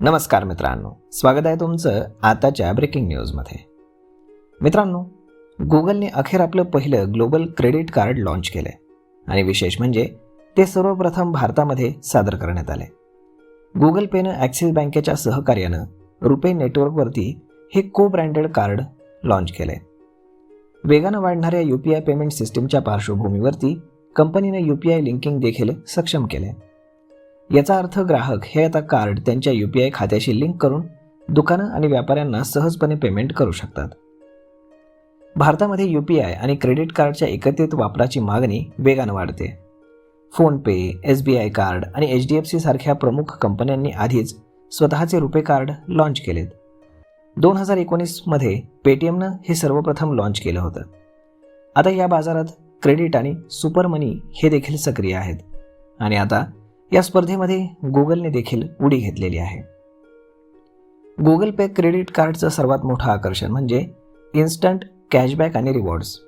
नमस्कार मित्रांनो, स्वागत आहे तुमचं आताच्या ब्रेकिंग न्यूजमध्ये. मित्रांनो, गुगलने अखेर आपलं पहिलं ग्लोबल क्रेडिट कार्ड लॉन्च केलंय आणि विशेष म्हणजे ते सर्वप्रथम भारतामध्ये सादर करण्यात आले. गुगल पेनं ॲक्सिस बँकेच्या सहकार्यानं रुपे नेटवर्कवरती हे को ब्रँडेड कार्ड लॉन्च केलंय. वेगानं वाढणाऱ्या UPI पेमेंट सिस्टीमच्या पार्श्वभूमीवरती कंपनीने UPI लिंकिंग देखील सक्षम केले. याचा अर्थ ग्राहक हे आता कार्ड त्यांच्या UPI खात्याशी लिंक करून दुकानं आणि व्यापाऱ्यांना सहजपणे पेमेंट करू शकतात. भारतामध्ये UPI आणि क्रेडिट कार्डच्या एकत्रित वापराची मागणी वेगानं वाढते. फोनपे, SBI कार्ड आणि HDFC सारख्या प्रमुख कंपन्यांनी आधीच स्वतःचे रुपे कार्ड लॉन्च केलेत. 2019मध्ये पेटीएमनं हे सर्वप्रथम लॉन्च केलं होतं. आता या बाजारात क्रेडिट आणि सुपर मनी हे देखील सक्रिय आहेत आणि आता या स्पर्धेमध्ये गुगलने देखील उडी घेतलेली आहे. गुगल पे क्रेडिट कार्डचं सर्वात मोठं आकर्षण म्हणजे इन्स्टंट कॅशबॅक आणि रिवॉर्ड्स.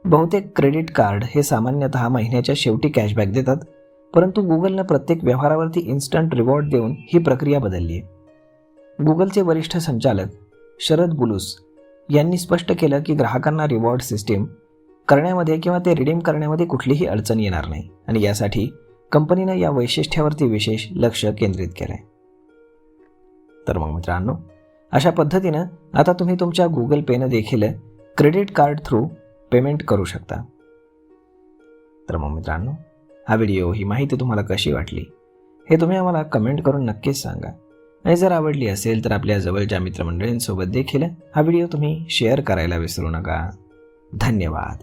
बहुतेक क्रेडिट कार्ड हे सामान्यतः महिन्याच्या शेवटी कॅशबॅक देतात, परंतु गुगलनं प्रत्येक व्यवहारावरती इन्स्टंट रिवॉर्ड देऊन ही प्रक्रिया बदलली आहे. गुगलचे वरिष्ठ संचालक शरद बुलूस यांनी स्पष्ट केलं की ग्राहकांना रिवॉर्ड सिस्टीम करण्यामध्ये किंवा ते रिडीम करण्यामध्ये कुठलीही अडचण येणार नाही आणि यासाठी कंपनीनं या वैशिष्ट्यावरती विशेष लक्ष केंद्रित केलं आहे. तर मग मित्रांनो, अशा पद्धतीनं आता तुम्ही तुमच्या गुगल पेनं देखील क्रेडिट कार्ड थ्रू पेमेंट करू शकता. तर मग मित्रांनो, हा व्हिडिओ, ही माहिती तुम्हाला कशी वाटली हे तुम्ही आम्हाला कमेंट करून नक्कीच सांगा आणि जर आवडली असेल तर आपल्या जवळच्या मित्रमंडळींसोबत देखील हा व्हिडिओ तुम्ही शेअर करायला विसरू नका. धन्यवाद.